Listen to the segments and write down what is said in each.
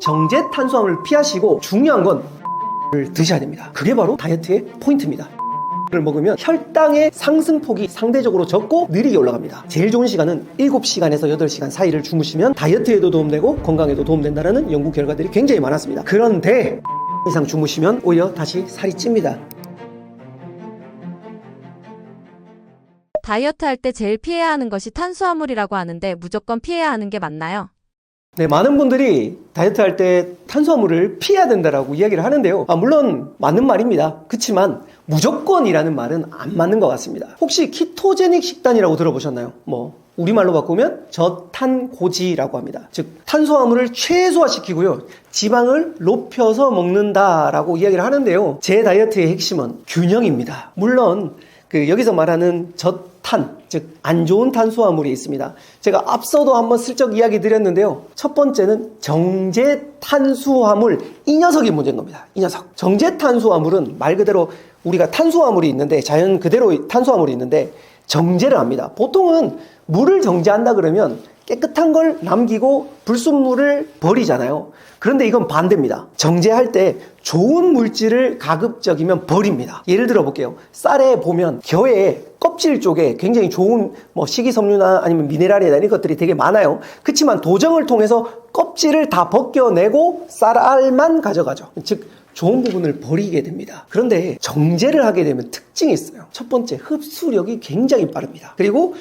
정제 탄수화물을 피하시고 중요한 건 을 드셔야 됩니다. 그게 바로 다이어트의 포인트입니다. 를 먹으면 혈당의 상승폭이 상대적으로 적고 느리게 올라갑니다. 제일 좋은 시간은 7시간에서 8시간 사이를 주무시면 다이어트에도 도움되고 건강에도 도움된다는 연구 결과들이 굉장히 많았습니다. 그런데 이상 주무시면 오히려 다시 살이 찝니다. 다이어트 할 때 제일 피해야 하는 것이 탄수화물이라고 하는데 무조건 피해야 하는 게 맞나요? 네, 많은 분들이 다이어트 할 때 탄수화물을 피해야 된다라고 이야기를 하는데요. 물론 맞는 말입니다. 그렇지만 무조건이라는 말은 안 맞는 것 같습니다. 혹시 키토제닉 식단이라고 들어보셨나요? 우리말로 바꾸면 저탄고지라고 합니다. 즉 탄수화물을 최소화시키고요, 지방을 높여서 먹는다라고 이야기를 하는데요. 제 다이어트의 핵심은 균형입니다. 물론 여기서 말하는 저탄, 즉 안 좋은 탄수화물이 있습니다. 제가 앞서도 한번 슬쩍 이야기 드렸는데요. 첫 번째는 정제 탄수화물, 이 녀석이 문제인 겁니다. 이 녀석. 정제 탄수화물은 말 그대로 우리가 탄수화물이 있는데, 자연 그대로 탄수화물이 있는데 정제를 합니다. 보통은 물을 정제한다 그러면 깨끗한 걸 남기고 불순물을 버리잖아요. 그런데 이건 반대입니다. 정제할 때 좋은 물질을 가급적이면 버립니다. 예를 들어 볼게요. 쌀에 보면 겨에 껍질 쪽에 굉장히 좋은 식이섬유나 아니면 미네랄이나 이런 것들이 되게 많아요. 그렇지만 도정을 통해서 껍질을 다 벗겨내고 쌀알만 가져가죠. 즉 좋은 부분을 버리게 됩니다. 그런데 정제를 하게 되면 특징이 있어요. 첫 번째, 흡수력이 굉장히 빠릅니다. 그리고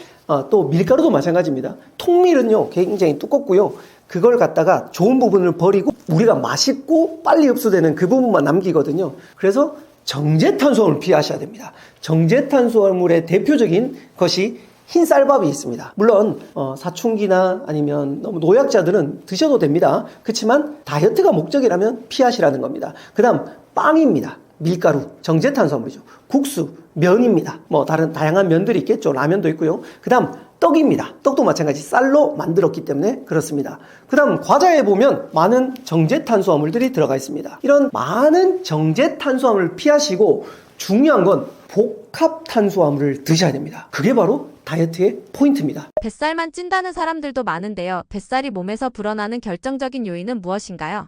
또 밀가루도 마찬가지입니다. 통밀은요 굉장히 두껍고요, 그걸 갖다가 좋은 부분을 버리고 우리가 맛있고 빨리 흡수되는 그 부분만 남기거든요. 그래서 정제 탄수화물을 피하셔야 됩니다. 정제 탄수화물의 대표적인 것이 흰 쌀밥이 있습니다. 물론 사춘기나 아니면 너무 노약자들은 드셔도 됩니다. 그렇지만 다이어트가 목적이라면 피하시라는 겁니다. 그 다음 빵입니다. 밀가루, 정제 탄수화물이죠. 국수, 면입니다. 다른 다양한 면들이 있겠죠. 라면도 있고요. 그 다음 떡입니다. 떡도 마찬가지 쌀로 만들었기 때문에 그렇습니다. 그 다음 과자에 보면 많은 정제 탄수화물들이 들어가 있습니다. 이런 많은 정제 탄수화물을 피하시고 중요한 건 복합 탄수화물을 드셔야 됩니다. 그게 바로 다이어트의 포인트입니다. 뱃살만 찐다는 사람들도 많은데요. 뱃살이 몸에서 불어나는 결정적인 요인은 무엇인가요?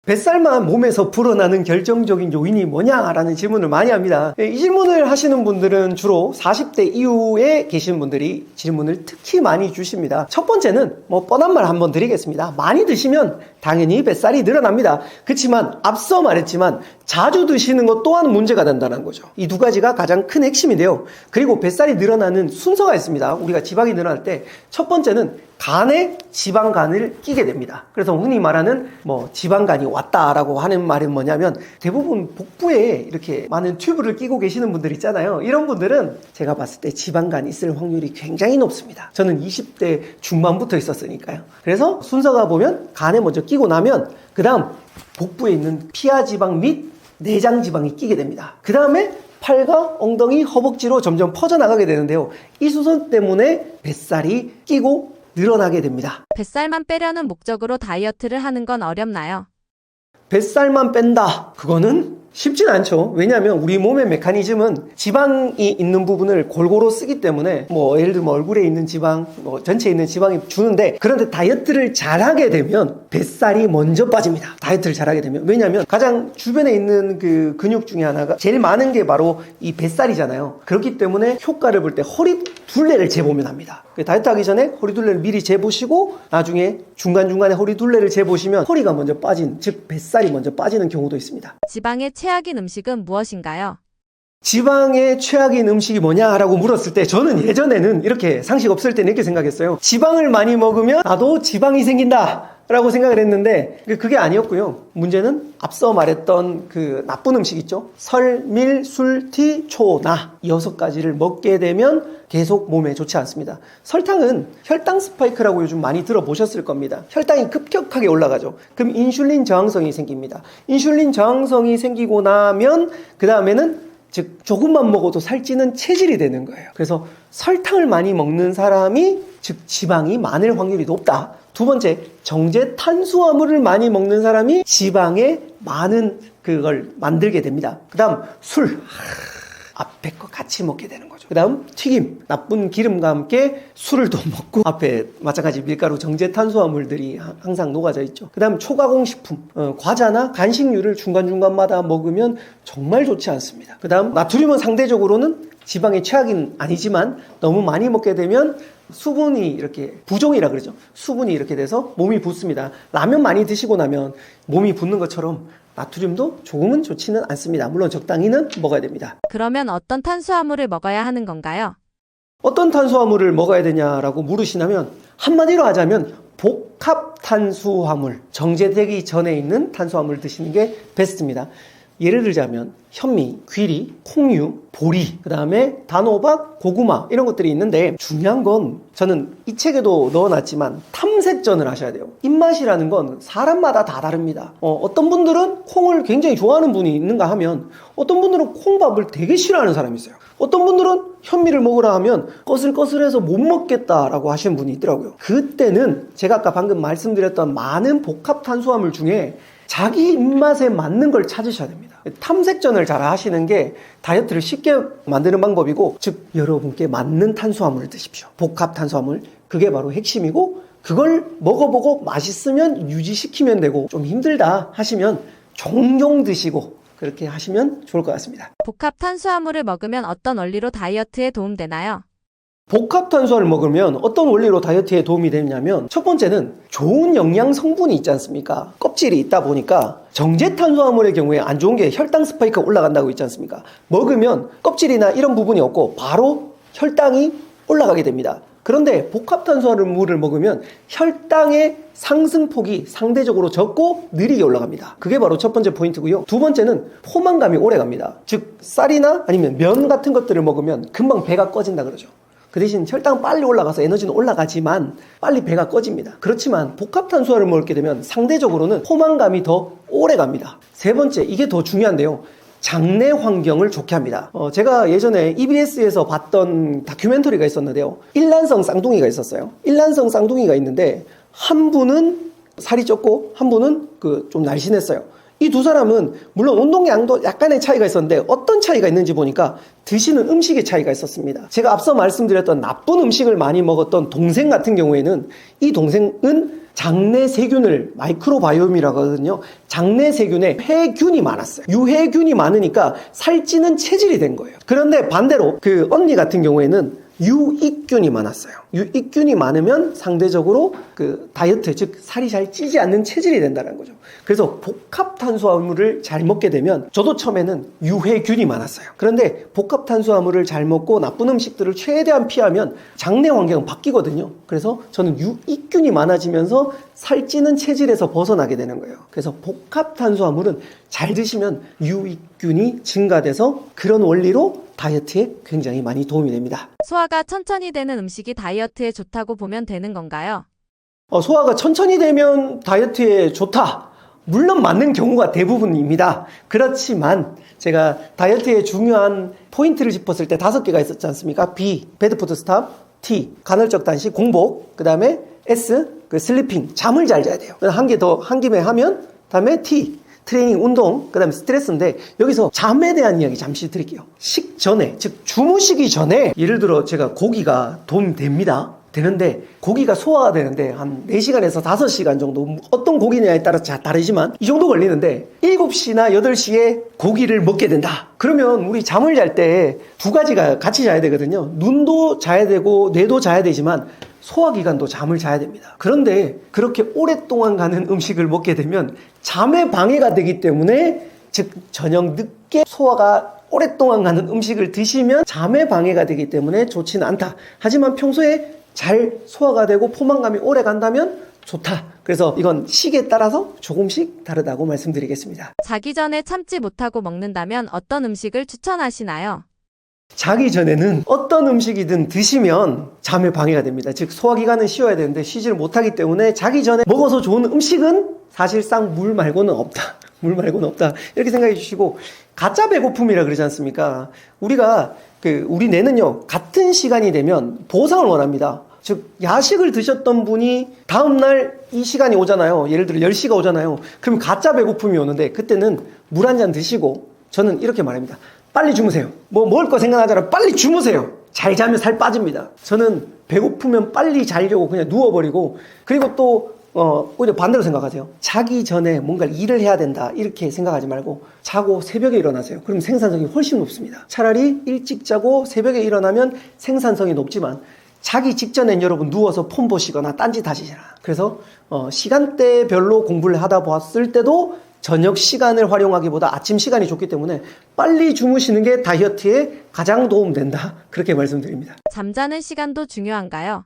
뱃살만 몸에서 불어나는 결정적인 요인이 뭐냐라는 질문을 많이 합니다. 이 질문을 하시는 분들은 주로 40대 이후에 계신 분들이 질문을 특히 많이 주십니다. 첫 번째는 뻔한 말 한번 드리겠습니다. 많이 드시면 당연히 뱃살이 늘어납니다. 그렇지만 앞서 말했지만 자주 드시는 것 또한 문제가 된다는 거죠. 이 두 가지가 가장 큰 핵심인데요. 그리고 뱃살이 늘어나는 순서가 있습니다. 우리가 지방이 늘어날 때 첫 번째는 간에 지방간을 끼게 됩니다. 그래서 흔히 말하는 지방간이 왔다라고 하는 말은 뭐냐면, 대부분 복부에 이렇게 많은 튜브를 끼고 계시는 분들 있잖아요. 이런 분들은 제가 봤을 때 지방간이 있을 확률이 굉장히 높습니다. 저는 20대 중반부터 있었으니까요. 그래서 순서가 보면 간에 먼저 끼고 나면 그 다음 복부에 있는 피하지방 및 내장지방이 끼게 됩니다. 그 다음에 팔과 엉덩이, 허벅지로 점점 퍼져나가게 되는데요. 이 수선 때문에 뱃살이 끼고 늘어나게 됩니다. 뱃살만 빼려는 목적으로 다이어트를 하는 건 어렵나요? 뱃살만 뺀다, 그거는 쉽진 않죠. 왜냐하면 우리 몸의 메커니즘은 지방이 있는 부분을 골고루 쓰기 때문에 예를 들면 얼굴에 있는 지방, 전체에 있는 지방이 주는데, 그런데 다이어트를 잘하게 되면 뱃살이 먼저 빠집니다. 다이어트를 잘하게 되면. 왜냐하면 가장 주변에 있는 그 근육 중에 하나가 제일 많은 게 바로 이 뱃살이잖아요. 그렇기 때문에 효과를 볼 때 허리 둘레를 재보면 합니다. 다이어트 하기 전에 허리 둘레를 미리 재보시고 나중에 중간중간에 허리 둘레를 재보시면 허리가 먼저 빠진, 즉 뱃살이 먼저 빠지는 경우도 있습니다. 지방의 최악인 음식은 무엇인가요? 지방의 최악인 음식이 뭐냐라고 물었을 때 저는 예전에는 이렇게 상식 없을 때는 이렇게 생각했어요. 지방을 많이 먹으면 나도 지방이 생긴다 라고 생각을 했는데 그게 아니었고요. 문제는 앞서 말했던 그 나쁜 음식 있죠. 설, 밀, 술, 티, 초, 나, 이 6가지를 먹게 되면 계속 몸에 좋지 않습니다. 설탕은 혈당 스파이크라고 요즘 많이 들어보셨을 겁니다. 혈당이 급격하게 올라가죠. 그럼 인슐린 저항성이 생깁니다. 인슐린 저항성이 생기고 나면 그 다음에는 즉 조금만 먹어도 살찌는 체질이 되는 거예요. 그래서 설탕을 많이 먹는 사람이 즉 지방이 많을 확률이 높다. 두 번째, 정제 탄수화물을 많이 먹는 사람이 지방에 많은 그걸 만들게 됩니다. 그 다음 술. 앞에 거 같이 먹게 되는 거죠. 그 다음 튀김, 나쁜 기름과 함께 술을 또 먹고 앞에 마찬가지 밀가루 정제 탄수화물들이 항상 녹아져 있죠. 그 다음 초가공 식품, 과자나 간식류를 중간중간마다 먹으면 정말 좋지 않습니다. 그 다음 나트륨은 상대적으로는 지방의 최악은 아니지만 너무 많이 먹게 되면 수분이 이렇게 부종이라 그러죠. 수분이 이렇게 돼서 몸이 붓습니다. 라면 많이 드시고 나면 몸이 붓는 것처럼 나트륨도 조금은 좋지는 않습니다. 물론 적당히는 먹어야 됩니다. 그러면 어떤 탄수화물을 먹어야 하는 건가요? 어떤 탄수화물을 먹어야 되냐라고 물으시냐면 한마디로 하자면 복합 탄수화물, 정제되기 전에 있는 탄수화물을 드시는 게 베스트입니다. 예를 들자면 현미, 귀리, 콩류, 보리, 그 다음에 단호박, 고구마 이런 것들이 있는데 중요한 건 저는 이 책에도 넣어놨지만 탐색전을 하셔야 돼요. 입맛이라는 건 사람마다 다 다릅니다. 어떤 분들은 콩을 굉장히 좋아하는 분이 있는가 하면 어떤 분들은 콩밥을 되게 싫어하는 사람이 있어요. 어떤 분들은 현미를 먹으라 하면 거슬거슬해서 못 먹겠다라고 하시는 분이 있더라고요. 그때는 제가 아까 방금 말씀드렸던 많은 복합 탄수화물 중에 자기 입맛에 맞는 걸 찾으셔야 됩니다. 탐색전을 잘 하시는 게 다이어트를 쉽게 만드는 방법이고, 즉 여러분께 맞는 탄수화물을 드십시오. 복합 탄수화물, 그게 바로 핵심이고 그걸 먹어보고 맛있으면 유지시키면 되고 좀 힘들다 하시면 종종 드시고 그렇게 하시면 좋을 것 같습니다. 복합 탄수화물을 먹으면 어떤 원리로 다이어트에 도움되나요? 복합 탄수화물을 먹으면 어떤 원리로 다이어트에 도움이 되냐면 첫 번째는 좋은 영양 성분이 있지 않습니까? 껍질이 있다 보니까 정제 탄수화물의 경우에 안 좋은 게 혈당 스파이크가 올라간다고 있지 않습니까? 먹으면 껍질이나 이런 부분이 없고 바로 혈당이 올라가게 됩니다. 그런데 복합 탄수화물을 먹으면 혈당의 상승폭이 상대적으로 적고 느리게 올라갑니다. 그게 바로 첫 번째 포인트고요. 두 번째는 포만감이 오래 갑니다. 즉 쌀이나 아니면 면 같은 것들을 먹으면 금방 배가 꺼진다 그러죠. 그 대신 혈당 빨리 올라가서 에너지는 올라가지만 빨리 배가 꺼집니다. 그렇지만 복합 탄수화물을 먹게 되면 상대적으로는 포만감이 더 오래 갑니다. 세 번째, 이게 더 중요한데요. 장내 환경을 좋게 합니다. 제가 예전에 EBS에서 봤던 다큐멘터리가 있었는데요. 일란성 쌍둥이가 있었어요. 일란성 쌍둥이가 있는데 한 분은 살이 쪘고 한 분은 좀 날씬했어요. 이 두 사람은 물론 운동량도 약간의 차이가 있었는데 어떤 차이가 있는지 보니까 드시는 음식의 차이가 있었습니다. 제가 앞서 말씀드렸던 나쁜 음식을 많이 먹었던 동생 같은 경우에는 이 동생은 장내 세균을 마이크로바이옴이라고 하거든요. 장내 세균에 해균이 많았어요. 유해균이 많으니까 살찌는 체질이 된 거예요. 그런데 반대로 그 언니 같은 경우에는 유익균이 많았어요. 유익균이 많으면 상대적으로 다이어트, 즉 살이 잘 찌지 않는 체질이 된다는 거죠. 그래서 복합 탄수화물을 잘 먹게 되면 저도 처음에는 유해균이 많았어요. 그런데 복합 탄수화물을 잘 먹고 나쁜 음식들을 최대한 피하면 장내 환경은 바뀌거든요. 그래서 저는 유익균이 많아지면서 살찌는 체질에서 벗어나게 되는 거예요. 그래서 복합 탄수화물은 잘 드시면 유익균이 증가돼서 그런 원리로 다이어트에 굉장히 많이 도움이 됩니다. 소화가 천천히 되는 음식이 다이어트에 좋다고 보면 되는 건가요? 소화가 천천히 되면 다이어트에 좋다. 물론 맞는 경우가 대부분입니다. 그렇지만 제가 다이어트에 중요한 포인트를 짚었을 때 5개가 있었지 않습니까? B, 배드푸드 스탑, T, 간헐적 단식, 공복, 그 다음에 S, 슬리핑, 잠을 잘 자야 돼요. 한 개 더 한 김에 하면 다음에 T, 트레이닝, 운동, 그 다음에 스트레스인데 여기서 잠에 대한 이야기 잠시 드릴게요. 식전에, 즉 주무시기 전에 예를 들어 제가 고기가 도움됩니다. 되는데 고기가 소화가 되는데 한 4시간에서 5시간 정도 어떤 고기냐에 따라 다르지만 이 정도 걸리는데 7시나 8시에 고기를 먹게 된다. 그러면 우리 잠을 잘 때 두 가지가 같이 자야 되거든요. 눈도 자야 되고 뇌도 자야 되지만 소화기관도 잠을 자야 됩니다. 그런데 그렇게 오랫동안 가는 음식을 먹게 되면 잠에 방해가 되기 때문에 즉 저녁 늦게 소화가 오랫동안 가는 음식을 드시면 잠에 방해가 되기 때문에 좋지는 않다. 하지만 평소에 잘 소화가 되고 포만감이 오래 간다면 좋다. 그래서 이건 시기에 따라서 조금씩 다르다고 말씀드리겠습니다. 자기 전에 참지 못하고 먹는다면 어떤 음식을 추천하시나요? 자기 전에는 어떤 음식이든 드시면 잠에 방해가 됩니다. 즉 소화기관은 쉬어야 되는데 쉬지를 못하기 때문에 자기 전에 먹어서 좋은 음식은 사실상 물 말고는 없다. 물 말고는 없다. 이렇게 생각해 주시고 가짜 배고픔이라 그러지 않습니까? 우리 뇌는요 같은 시간이 되면 보상을 원합니다. 즉 야식을 드셨던 분이 다음날 이 시간이 오잖아요. 예를 들어 10시가 오잖아요. 그럼 가짜 배고픔이 오는데 그때는 물 한 잔 드시고 저는 이렇게 말합니다. 빨리 주무세요. 뭐 먹을 거 생각나잖아. 빨리 주무세요. 잘 자면 살 빠집니다. 저는 배고프면 빨리 자려고 그냥 누워버리고, 그리고 또 오히려 반대로 생각하세요. 자기 전에 뭔가 일을 해야 된다 이렇게 생각하지 말고 자고 새벽에 일어나세요. 그럼 생산성이 훨씬 높습니다. 차라리 일찍 자고 새벽에 일어나면 생산성이 높지만 자기 직전엔 여러분 누워서 폰 보시거나 딴짓 하시잖아. 그래서 시간대별로 공부를 하다 봤을 때도 저녁 시간을 활용하기보다 아침 시간이 좋기 때문에 빨리 주무시는 게 다이어트에 가장 도움된다. 그렇게 말씀드립니다. 잠자는 시간도 중요한가요?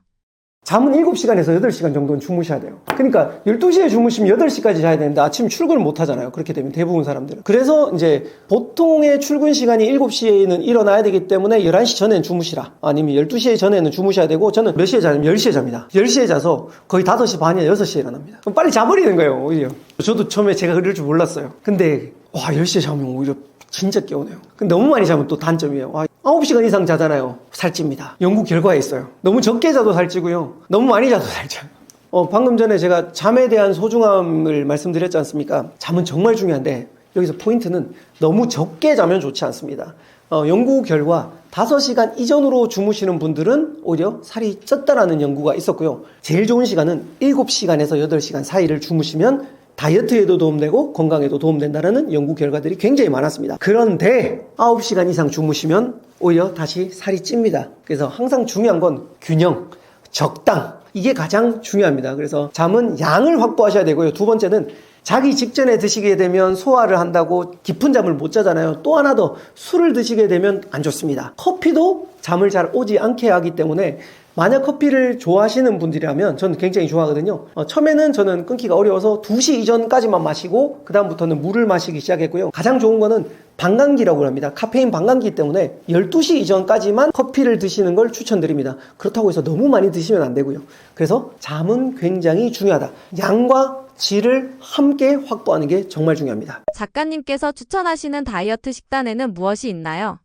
잠은 7시간에서 8시간 정도는 주무셔야 돼요. 그러니까 12시에 주무시면 8시까지 자야 되는데 아침 출근을 못 하잖아요. 그렇게 되면 대부분 사람들은. 그래서 이제 보통의 출근 시간이 7시에는 일어나야 되기 때문에 11시 전에는 주무시라. 아니면 12시 전에는 주무셔야 되고, 저는 몇 시에 자냐면 10시에 잡니다. 10시에 자서 거의 5시 반이나 6시에 일어납니다. 그럼 빨리 자버리는 거예요, 오히려. 저도 처음에 제가 그럴 줄 몰랐어요. 근데 10시에 자면 오히려 진짜 깨우네요. 근데 너무 많이 자면 또 단점이에요. 9시간 이상 자잖아요. 살찝니다. 연구 결과에 있어요. 너무 적게 자도 살찌고요. 너무 많이 자도 살쪄요. 방금 전에 제가 잠에 대한 소중함을 말씀드렸지 않습니까? 잠은 정말 중요한데 여기서 포인트는 너무 적게 자면 좋지 않습니다. 연구 결과 5시간 이전으로 주무시는 분들은 오히려 살이 쪘다라는 연구가 있었고요. 제일 좋은 시간은 7시간에서 8시간 사이를 주무시면 다이어트에도 도움되고 건강에도 도움된다는 연구 결과들이 굉장히 많았습니다. 그런데 9시간 이상 주무시면 오히려 다시 살이 찝니다. 그래서 항상 중요한 건 균형, 적당, 이게 가장 중요합니다. 그래서 잠은 양을 확보하셔야 되고요. 두 번째는 자기 직전에 드시게 되면 소화를 한다고 깊은 잠을 못 자잖아요. 또 하나 더, 술을 드시게 되면 안 좋습니다. 커피도 잠을 잘 오지 않게 하기 때문에 만약 커피를 좋아하시는 분들이라면 저는 굉장히 좋아하거든요. 처음에는 저는 끊기가 어려워서 2시 이전까지만 마시고 그 다음부터는 물을 마시기 시작했고요. 가장 좋은 거는 반감기라고 합니다. 카페인 반감기 때문에 12시 이전까지만 커피를 드시는 걸 추천드립니다. 그렇다고 해서 너무 많이 드시면 안 되고요. 그래서 잠은 굉장히 중요하다. 양과 질을 함께 확보하는 게 정말 중요합니다. 작가님께서 추천하시는 다이어트 식단에는 무엇이 있나요?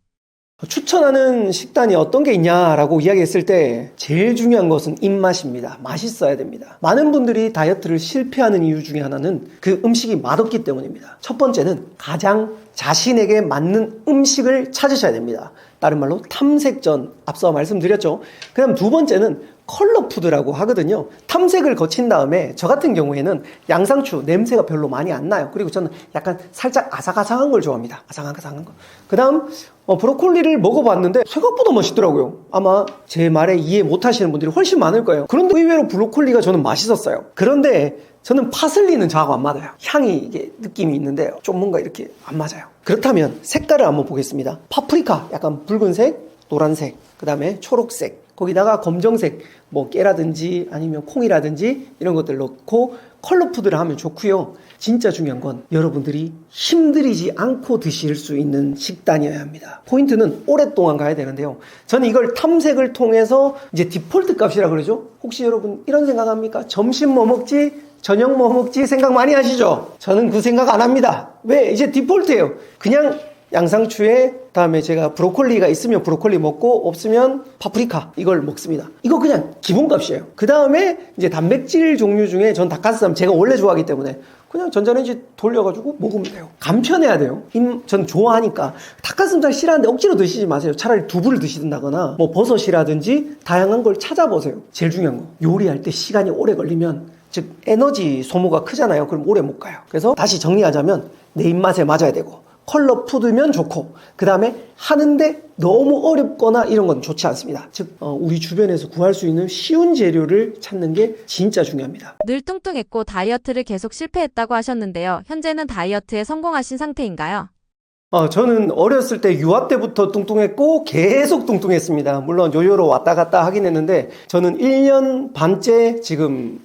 추천하는 식단이 어떤 게 있냐라고 이야기했을 때 제일 중요한 것은 입맛입니다. 맛있어야 됩니다. 많은 분들이 다이어트를 실패하는 이유 중에 하나는 그 음식이 맛없기 때문입니다. 첫 번째는 가장 자신에게 맞는 음식을 찾으셔야 됩니다. 다른 말로 탐색전, 앞서 말씀드렸죠. 그 다음 두 번째는 컬러푸드라고 하거든요. 탐색을 거친 다음에 저 같은 경우에는 양상추 냄새가 별로 많이 안 나요. 그리고 저는 약간 살짝 아삭아삭한 걸 좋아합니다. 아삭아삭한 거. 그 다음 브로콜리를 먹어봤는데 생각보다 맛있더라고요. 아마 제 말에 이해 못하시는 분들이 훨씬 많을 거예요. 그런데 의외로 브로콜리가 저는 맛있었어요. 그런데 저는 파슬리는 저하고 안 맞아요. 향이 이게 느낌이 있는데 좀 뭔가 이렇게 안 맞아요. 그렇다면 색깔을 한번 보겠습니다. 파프리카 약간 붉은색, 노란색, 그 다음에 초록색, 거기다가 검정색, 뭐 깨라든지 아니면 콩이라든지 이런 것들 넣고 컬러푸드를 하면 좋고요. 진짜 중요한 건 여러분들이 힘들이지 않고 드실 수 있는 식단이어야 합니다. 포인트는 오랫동안 가야 되는데요. 저는 이걸 탐색을 통해서 이제 디폴트 값이라 그러죠. 혹시 여러분 이런 생각합니까? 점심 뭐 먹지? 저녁 뭐 먹지? 생각 많이 하시죠? 저는 그 생각 안 합니다. 왜? 이제 디폴트예요. 그냥 양상추에 다음에 제가 브로콜리가 있으면 브로콜리 먹고 없으면 파프리카 이걸 먹습니다. 이거 그냥 기본값이에요. 그 다음에 이제 단백질 종류 중에 전 닭가슴살 제가 원래 좋아하기 때문에 그냥 전자레인지 돌려가지고 먹으면 돼요. 간편해야 돼요. 전 좋아하니까. 닭가슴살 싫어하는데 억지로 드시지 마세요. 차라리 두부를 드시든다거나 뭐 버섯이라든지 다양한 걸 찾아보세요. 제일 중요한 거, 요리할 때 시간이 오래 걸리면 즉 에너지 소모가 크잖아요. 그럼 오래 못 가요. 그래서 다시 정리하자면 내 입맛에 맞아야 되고 컬러 푸드면 좋고, 그 다음에 하는데 너무 어렵거나 이런 건 좋지 않습니다. 즉 우리 주변에서 구할 수 있는 쉬운 재료를 찾는 게 진짜 중요합니다. 늘 뚱뚱했고 다이어트를 계속 실패했다고 하셨는데요. 현재는 다이어트에 성공하신 상태인가요? 저는 어렸을 때 유아 때부터 뚱뚱했고 계속 뚱뚱했습니다. 물론 요요로 왔다 갔다 하긴 했는데 저는 1년 반째 지금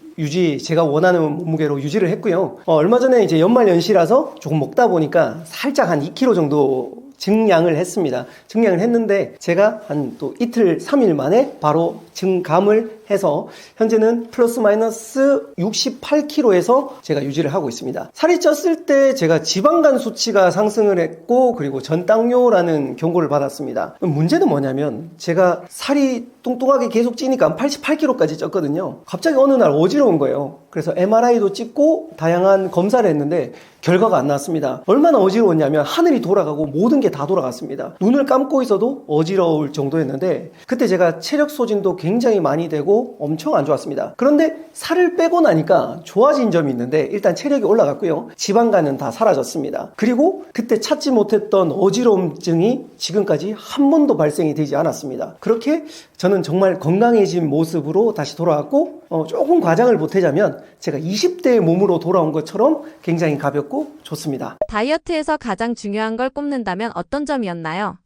제가 원하는 몸무게로 유지를 했고요. 얼마 전에 이제 연말연시라서 조금 먹다 보니까 살짝 한 2kg 정도 증량을 했습니다. 증량을 했는데 제가 한 또 이틀, 3일 만에 바로 증감을 해서 현재는 플러스 마이너스 68kg에서 제가 유지를 하고 있습니다. 살이 쪘을 때 제가 지방간 수치가 상승을 했고 그리고 전당뇨라는 경고를 받았습니다. 문제는 뭐냐면 제가 살이 뚱뚱하게 계속 찌니까 88kg까지 쪘거든요. 갑자기 어느 날 어지러운 거예요. 그래서 MRI도 찍고 다양한 검사를 했는데 결과가 안 나왔습니다. 얼마나 어지러웠냐면 하늘이 돌아가고 모든 게 다 돌아갔습니다. 눈을 감고 있어도 어지러울 정도였는데 그때 제가 체력 소진도 굉장히 많이 되고 엄청 안 좋았습니다. 그런데 살을 빼고 나니까 좋아진 점이 있는데 일단 체력이 올라갔고요. 지방간은 다 사라졌습니다. 그리고 그때 찾지 못했던 어지러움증이 지금까지 한 번도 발생이 되지 않았습니다. 그렇게 저는 정말 건강해진 모습으로 다시 돌아왔고 조금 과장을 보태자면 제가 20대의 몸으로 돌아온 것처럼 굉장히 가볍고 좋습니다. 다이어트에서 가장 중요한 걸 꼽는다면 어떤 점이었나요?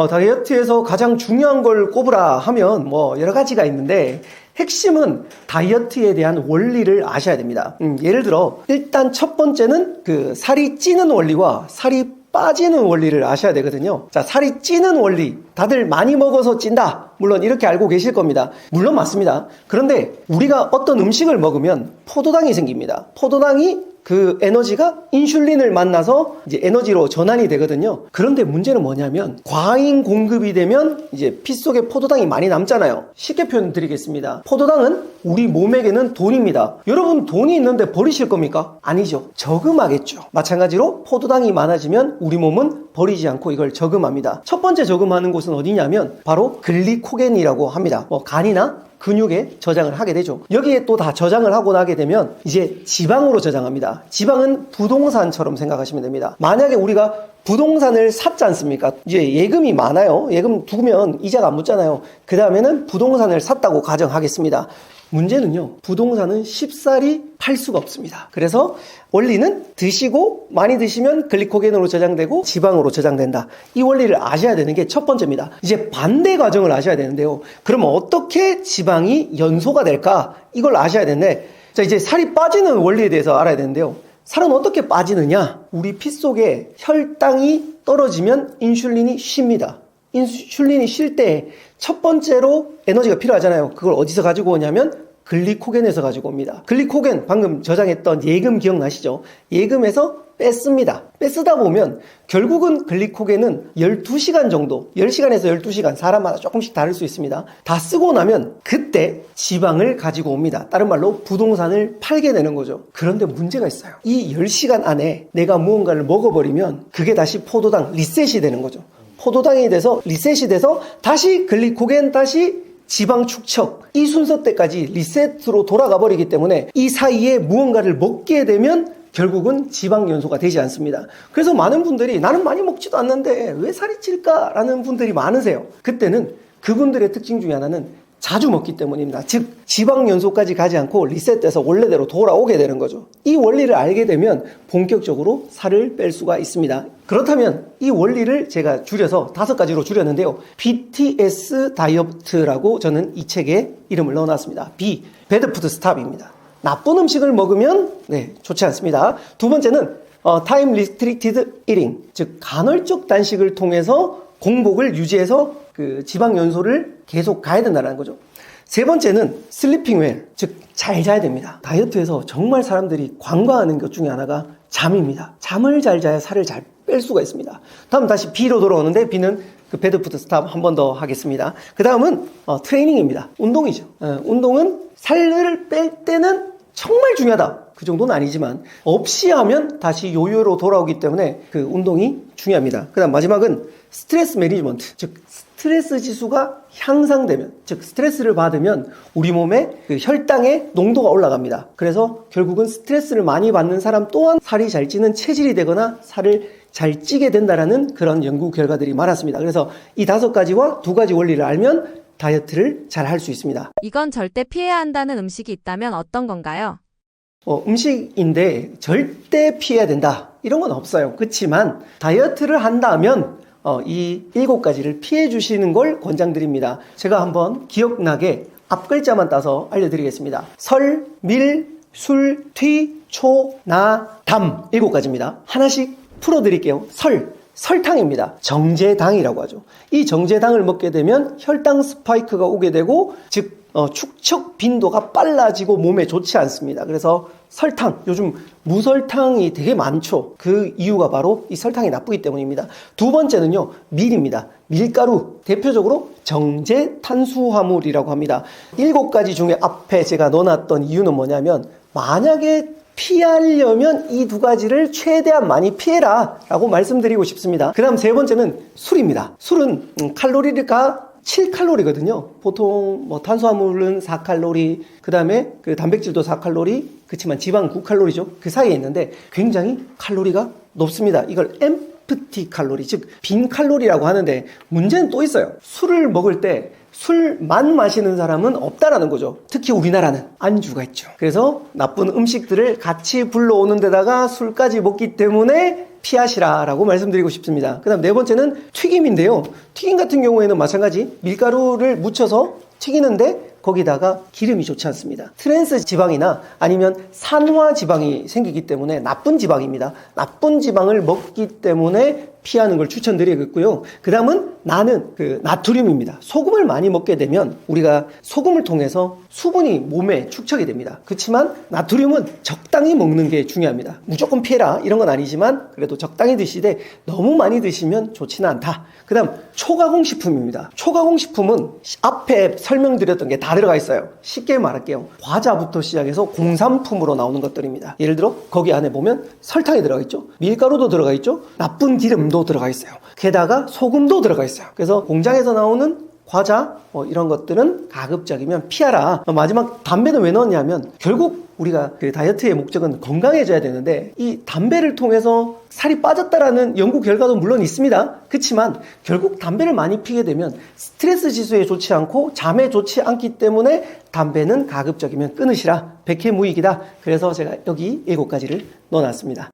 다이어트에서 가장 중요한 걸 꼽으라 하면 여러 가지가 있는데 핵심은 다이어트에 대한 원리를 아셔야 됩니다. 예를 들어 일단 첫 번째는 그 살이 찌는 원리와 살이 빠지는 원리를 아셔야 되거든요. 자, 살이 찌는 원리. 다들 많이 먹어서 찐다. 물론 이렇게 알고 계실 겁니다. 물론 맞습니다. 그런데 우리가 어떤 음식을 먹으면 포도당이 생깁니다. 포도당이 그 에너지가 인슐린을 만나서 이제 에너지로 전환이 되거든요. 그런데 문제는 뭐냐면 과잉 공급이 되면 이제 피 속에 포도당이 많이 남잖아요. 쉽게 표현드리겠습니다. 포도당은 우리 몸에게는 돈입니다. 여러분 돈이 있는데 버리실 겁니까? 아니죠. 저금하겠죠. 마찬가지로 포도당이 많아지면 우리 몸은 버리지 않고 이걸 저금합니다. 첫 번째 저금하는 곳은 어디냐면 바로 글리코겐이라고 합니다. 간이나 근육에 저장을 하게 되죠. 여기에 또 다 저장을 하고 나게 되면 이제 지방으로 저장합니다. 지방은 부동산처럼 생각하시면 됩니다. 만약에 우리가 부동산을 샀지 않습니까? 이제 예금이 많아요. 예금 두면 이자가 안 붙잖아요. 그 다음에는 부동산을 샀다고 가정하겠습니다. 문제는요, 부동산은 쉽사리 팔 수가 없습니다. 그래서 원리는 드시고 많이 드시면 글리코겐으로 저장되고 지방으로 저장된다. 이 원리를 아셔야 되는 게 첫 번째입니다. 이제 반대 과정을 아셔야 되는데요. 그러면 어떻게 지방이 연소가 될까? 이걸 아셔야 되는데, 자, 이제 살이 빠지는 원리에 대해서 알아야 되는데요. 살은 어떻게 빠지느냐? 우리 피 속에 혈당이 떨어지면 인슐린이 쉽니다. 인슐린이 쉴 때 첫 번째로 에너지가 필요하잖아요. 그걸 어디서 가지고 오냐면 글리코겐에서 가지고 옵니다. 글리코겐 방금 저장했던 예금 기억나시죠? 예금에서 뺐습니다. 뺐쓰다 보면 결국은 글리코겐은 12시간 정도, 10시간에서 12시간, 사람마다 조금씩 다를 수 있습니다. 다 쓰고 나면 그때 지방을 가지고 옵니다. 다른 말로 부동산을 팔게 되는 거죠. 그런데 문제가 있어요. 이 10시간 안에 내가 무언가를 먹어버리면 그게 다시 포도당 리셋이 되는 거죠. 포도당이 돼서 리셋이 돼서 다시 글리코겐, 다시 지방 축적, 이 순서 때까지 리셋으로 돌아가 버리기 때문에 이 사이에 무언가를 먹게 되면 결국은 지방 연소가 되지 않습니다. 그래서 많은 분들이 나는 많이 먹지도 않는데 왜 살이 찔까? 라는 분들이 많으세요. 그때는 그분들의 특징 중에 하나는 자주 먹기 때문입니다. 즉 지방 연소까지 가지 않고 리셋돼서 원래대로 돌아오게 되는 거죠. 이 원리를 알게 되면 본격적으로 살을 뺄 수가 있습니다. 그렇다면 이 원리를 제가 줄여서 5가지로 줄였는데요. BTS 다이어트라고 저는 이 책에 이름을 넣어놨습니다. B, 배드 푸드 스탑입니다. 나쁜 음식을 먹으면 좋지 않습니다. 두 번째는 타임 리스트릭티드 이팅, 즉 간헐적 단식을 통해서 공복을 유지해서 그 지방 연소를 계속 가야 된다는 거죠. 세 번째는 슬리핑 웰, 즉 잘 자야 됩니다. 다이어트에서 정말 사람들이 관과하는 것 중에 하나가 잠입니다. 잠을 잘 자야 살을 잘 뺄 수가 있습니다. 다음 다시 B로 돌아오는데 B는 그 배드푸드 스탑 한 번 더 하겠습니다. 그 다음은 트레이닝입니다. 운동이죠. 운동은 살을 뺄 때는 정말 중요하다. 그 정도는 아니지만 없이 하면 다시 요요로 돌아오기 때문에 그 운동이 중요합니다. 그 다음 마지막은 스트레스 매니지먼트, 즉 스트레스 지수가 향상되면, 즉 스트레스를 받으면 우리 몸에 그 혈당의 농도가 올라갑니다. 그래서 결국은 스트레스를 많이 받는 사람 또한 살이 잘 찌는 체질이 되거나 살을 잘 찌게 된다라는 그런 연구 결과들이 많았습니다. 그래서 이 5가지와 2가지 원리를 알면 다이어트를 잘 할 수 있습니다. 이건 절대 피해야 한다는 음식이 있다면 어떤 건가요? 음식인데 절대 피해야 된다 이런 건 없어요. 그렇지만 다이어트를 한다면 이 7가지를 피해 주시는 걸 권장드립니다. 제가 한번 기억나게 앞글자만 따서 알려드리겠습니다. 설, 밀, 술, 튀, 초, 나, 담 7가지입니다. 하나씩 풀어드릴게요. 설탕입니다. 정제당이라고 하죠. 이 정제당을 먹게 되면 혈당 스파이크가 오게 되고, 즉 축적 빈도가 빨라지고 몸에 좋지 않습니다. 그래서 설탕, 요즘 무설탕이 되게 많죠. 그 이유가 바로 이 설탕이 나쁘기 때문입니다. 두 번째는요, 밀입니다. 밀가루, 대표적으로 정제 탄수화물이라고 합니다. 7가지 중에 앞에 제가 넣어놨던 이유는 뭐냐면, 만약에 피하려면 이 2가지를 최대한 많이 피해라 라고 말씀드리고 싶습니다. 그 다음 세 번째는 술입니다. 술은 칼로리가 7칼로리거든요. 보통 탄수화물은 4칼로리, 그 다음에 그 단백질도 4칼로리, 그렇지만 지방 9칼로리죠. 그 사이에 있는데 굉장히 칼로리가 높습니다. 이걸 empty 칼로리, 즉 빈 칼로리라고 하는데, 문제는 또 있어요. 술을 먹을 때 술만 마시는 사람은 없다라는 거죠. 특히 우리나라는 안주가 있죠. 그래서 나쁜 음식들을 같이 불러오는 데다가 술까지 먹기 때문에 피하시라라고 말씀드리고 싶습니다. 그 다음 네 번째는 튀김인데요. 튀김 같은 경우에는 마찬가지 밀가루를 묻혀서 튀기는데 거기다가 기름이 좋지 않습니다. 트랜스 지방이나 아니면 산화 지방이 생기기 때문에 나쁜 지방입니다. 나쁜 지방을 먹기 때문에 피하는 걸 추천드리겠고요. 그 다음은 나트륨입니다. 소금을 많이 먹게 되면 우리가 소금을 통해서 수분이 몸에 축적이 됩니다. 그렇지만 나트륨은 적당히 먹는 게 중요합니다. 무조건 피해라 이런 건 아니지만 그래도 적당히 드시되 너무 많이 드시면 좋지는 않다. 그 다음 초가공식품입니다. 초가공식품은 앞에 설명드렸던 게 다 들어가 있어요. 쉽게 말할게요. 과자부터 시작해서 공산품으로 나오는 것들입니다. 예를 들어 거기 안에 보면 설탕이 들어가 있죠. 밀가루도 들어가 있죠. 나쁜 기름도 들어가 있어요. 게다가 소금도 들어가 있어요. 그래서 공장에서 나오는 과자 이런 것들은 가급적이면 피하라. 마지막 담배는 왜 넣었냐면 결국 우리가 그 다이어트의 목적은 건강해져야 되는데 이 담배를 통해서 살이 빠졌다라는 연구 결과도 물론 있습니다. 그렇지만 결국 담배를 많이 피게 되면 스트레스 지수에 좋지 않고 잠에 좋지 않기 때문에 담배는 가급적이면 끊으시라. 백해무익이다. 그래서 제가 여기 7가지를 넣어놨습니다.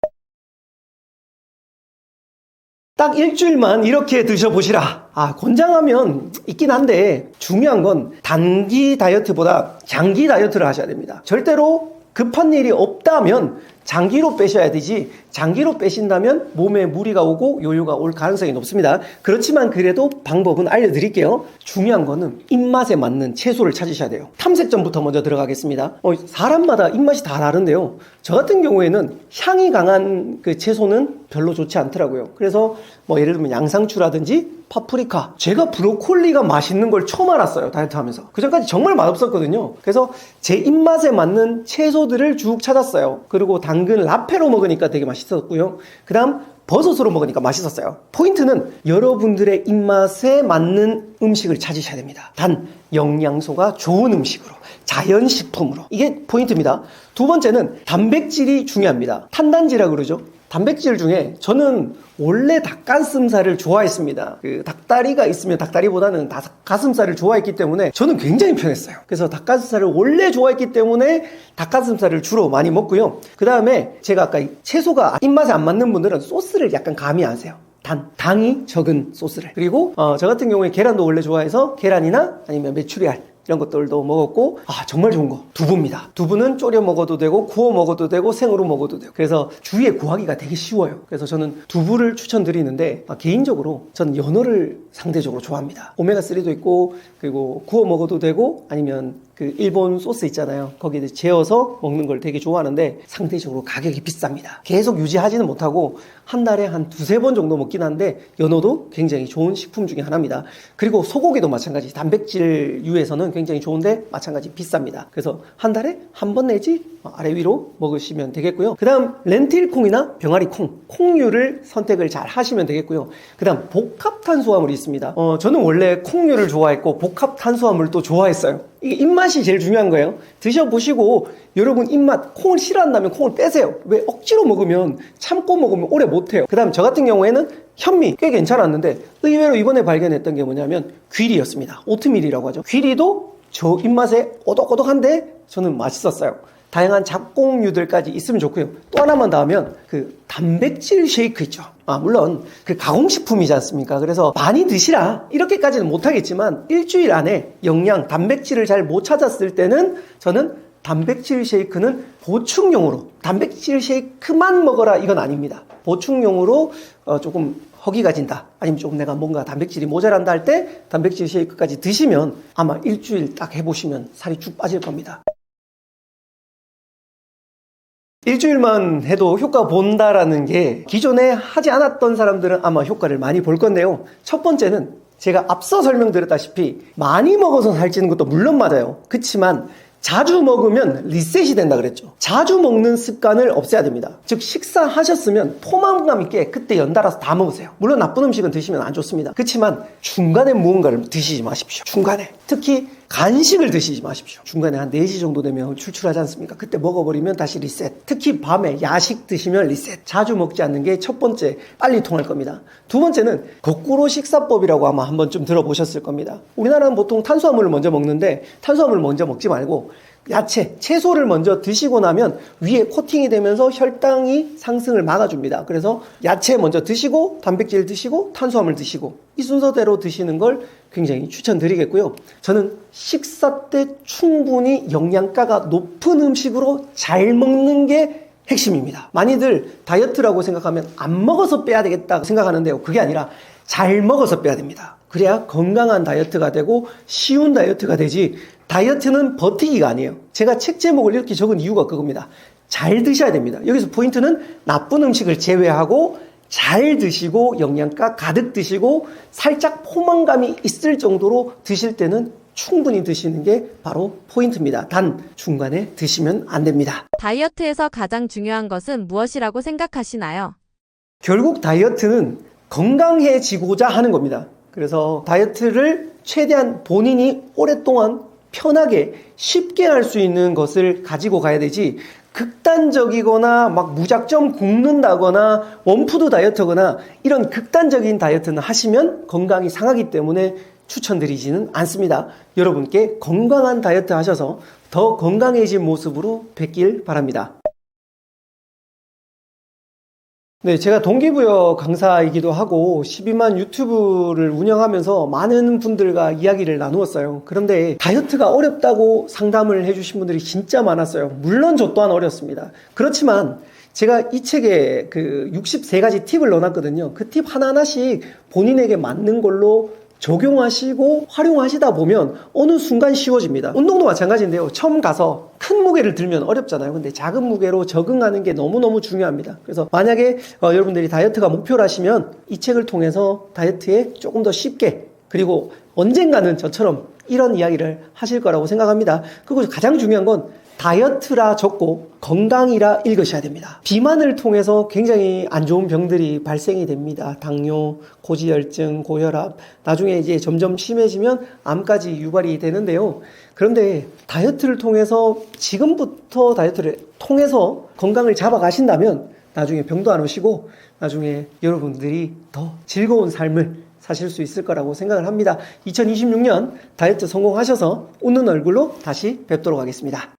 딱 일주일만 이렇게 드셔보시라. 권장하면 있긴 한데 중요한 건 단기 다이어트보다 장기 다이어트를 하셔야 됩니다. 절대로 급한 일이 없다면 장기로 빼셔야 되지, 장기로 빼신다면 몸에 무리가 오고 요요가 올 가능성이 높습니다. 그렇지만 그래도 방법은 알려드릴게요. 중요한 거는 입맛에 맞는 채소를 찾으셔야 돼요. 탐색전부터 먼저 들어가겠습니다. 사람마다 입맛이 다 다른데요. 저 같은 경우에는 향이 강한 그 채소는 별로 좋지 않더라고요. 그래서 예를 들면 양상추라든지 파프리카, 제가 브로콜리가 맛있는 걸 처음 알았어요. 다이어트 하면서. 그전까지 정말 맛없었거든요. 그래서 제 입맛에 맞는 채소들을 쭉 찾았어요. 그리고 당근 라페로 먹으니까 되게 맛있었고요. 그 다음 버섯으로 먹으니까 맛있었어요. 포인트는 여러분들의 입맛에 맞는 음식을 찾으셔야 됩니다. 단 영양소가 좋은 음식으로, 자연식품으로. 이게 포인트입니다. 두 번째는 단백질이 중요합니다. 탄단지라고 그러죠. 단백질 중에 저는 원래 닭가슴살을 좋아했습니다. 그 닭다리가 있으면 닭다리보다는 닭가슴살을 좋아했기 때문에 저는 굉장히 편했어요. 그래서 닭가슴살을 원래 좋아했기 때문에 닭가슴살을 주로 많이 먹고요. 그 다음에 제가 아까 채소가 입맛에 안 맞는 분들은 소스를 약간 감이 안 세요. 당이 적은 소스를. 그리고 저 같은 경우에 계란도 원래 좋아해서 계란이나 아니면 메추리알 이런 것들도 먹었고, 정말 좋은 거 두부입니다. 두부는 졸여 먹어도 되고 구워 먹어도 되고 생으로 먹어도 되고, 그래서 주위에 구하기가 되게 쉬워요. 그래서 저는 두부를 추천드리는데 개인적으로 저는 연어를 상대적으로 좋아합니다. 오메가3도 있고, 그리고 구워 먹어도 되고, 아니면 그 일본 소스 있잖아요. 거기에 재워서 먹는 걸 되게 좋아하는데 상대적으로 가격이 비쌉니다. 계속 유지하지는 못하고 한 달에 한 2-3번 정도 먹긴 한데 연어도 굉장히 좋은 식품 중에 하나입니다. 그리고 소고기도 마찬가지. 단백질류에서는 굉장히 좋은데 마찬가지 비쌉니다. 그래서 한 달에 한 번 내지 아래 위로 먹으시면 되겠고요. 그 다음 렌틸콩이나 병아리콩, 콩류를 선택을 잘 하시면 되겠고요. 그 다음 복합 탄수화물이 있습니다. 저는 원래 콩류를 좋아했고 복합 탄수화물도 좋아했어요. 이게 입맛이 제일 중요한 거예요. 드셔보시고 여러분 입맛, 콩을 싫어한다면 콩을 빼세요. 왜 억지로 먹으면, 참고 먹으면 오래 못해요. 그 다음 저 같은 경우에는 현미 꽤 괜찮았는데 의외로 이번에 발견했던 게 뭐냐면 귀리였습니다. 오트밀이라고 하죠. 귀리도 저 입맛에 오독오독한데 저는 맛있었어요. 다양한 잡곡류들까지 있으면 좋고요. 또 하나만 더 하면 그 단백질 쉐이크 있죠. 물론 그 가공식품이지 않습니까? 그래서 많이 드시라 이렇게까지는 못하겠지만 일주일 안에 영양, 단백질을 잘 못 찾았을 때는 저는 단백질 쉐이크는 보충용으로, 단백질 쉐이크만 먹어라 이건 아닙니다. 보충용으로 조금 허기가 진다, 아니면 조금 내가 뭔가 단백질이 모자란다 할 때 단백질 쉐이크까지 드시면 아마 일주일 딱 해보시면 살이 쭉 빠질 겁니다. 일주일만 해도 효과 본다라는 게 기존에 하지 않았던 사람들은 아마 효과를 많이 볼 건데요. 첫 번째는 제가 앞서 설명드렸다시피 많이 먹어서 살찌는 것도 물론 맞아요. 그렇지만 자주 먹으면 리셋이 된다 그랬죠. 자주 먹는 습관을 없애야 됩니다. 즉 식사하셨으면 포만감 있게 그때 연달아서 다 먹으세요. 물론 나쁜 음식은 드시면 안 좋습니다. 그렇지만 중간에 무언가를 드시지 마십시오. 중간에 특히 간식을 드시지 마십시오. 중간에 한 4시 정도 되면 출출하지 않습니까? 그때 먹어버리면 다시 리셋. 특히 밤에 야식 드시면 리셋. 자주 먹지 않는 게 첫 번째, 빨리 통할 겁니다. 두 번째는 거꾸로 식사법이라고 아마 한 번쯤 들어보셨을 겁니다. 우리나라는 보통 탄수화물을 먼저 먹는데 탄수화물을 먼저 먹지 말고 야채, 채소를 먼저 드시고 나면 위에 코팅이 되면서 혈당이 상승을 막아줍니다. 그래서 야채 먼저 드시고 단백질 드시고 탄수화물 드시고 이 순서대로 드시는 걸 굉장히 추천드리겠고요. 저는 식사 때 충분히 영양가가 높은 음식으로 잘 먹는 게 핵심입니다. 많이들 다이어트라고 생각하면 안 먹어서 빼야 되겠다 생각하는데요. 그게 아니라 잘 먹어서 빼야 됩니다. 그래야 건강한 다이어트가 되고 쉬운 다이어트가 되지, 다이어트는 버티기가 아니에요. 제가 책 제목을 이렇게 적은 이유가 그겁니다. 잘 드셔야 됩니다. 여기서 포인트는 나쁜 음식을 제외하고 잘 드시고 영양가 가득 드시고 살짝 포만감이 있을 정도로 드실 때는 충분히 드시는 게 바로 포인트입니다. 단 중간에 드시면 안 됩니다. 다이어트에서 가장 중요한 것은 무엇이라고 생각하시나요? 결국 다이어트는 건강해지고자 하는 겁니다. 그래서 다이어트를 최대한 본인이 오랫동안 편하게 쉽게 할 수 있는 것을 가지고 가야 되지, 극단적이거나 막 무작정 굶는다거나 원푸드 다이어트거나 이런 극단적인 다이어트는 하시면 건강이 상하기 때문에 추천드리지는 않습니다. 여러분께 건강한 다이어트 하셔서 더 건강해진 모습으로 뵙길 바랍니다. 네, 제가 동기부여 강사이기도 하고 12만 유튜브를 운영하면서 많은 분들과 이야기를 나누었어요. 그런데 다이어트가 어렵다고 상담을 해주신 분들이 진짜 많았어요. 물론 저 또한 어렵습니다. 그렇지만 제가 이 책에 그 63가지 팁을 넣어놨거든요. 그 팁 하나하나씩 본인에게 맞는 걸로 적용하시고 활용하시다 보면 어느 순간 쉬워집니다. 운동도 마찬가지인데요. 처음 가서 큰 무게를 들면 어렵잖아요. 근데 작은 무게로 적응하는 게 너무너무 중요합니다. 그래서 만약에 여러분들이 다이어트가 목표라시면 이 책을 통해서 다이어트에 조금 더 쉽게, 그리고 언젠가는 저처럼 이런 이야기를 하실 거라고 생각합니다. 그리고 가장 중요한 건 다이어트라 적고 건강이라 읽으셔야 됩니다. 비만을 통해서 굉장히 안 좋은 병들이 발생이 됩니다. 당뇨, 고지혈증, 고혈압, 나중에 이제 점점 심해지면 암까지 유발이 되는데요. 그런데 다이어트를 통해서, 지금부터 다이어트를 통해서 건강을 잡아가신다면 나중에 병도 안 오시고 나중에 여러분들이 더 즐거운 삶을 사실 수 있을 거라고 생각을 합니다. 2026년 다이어트 성공하셔서 웃는 얼굴로 다시 뵙도록 하겠습니다.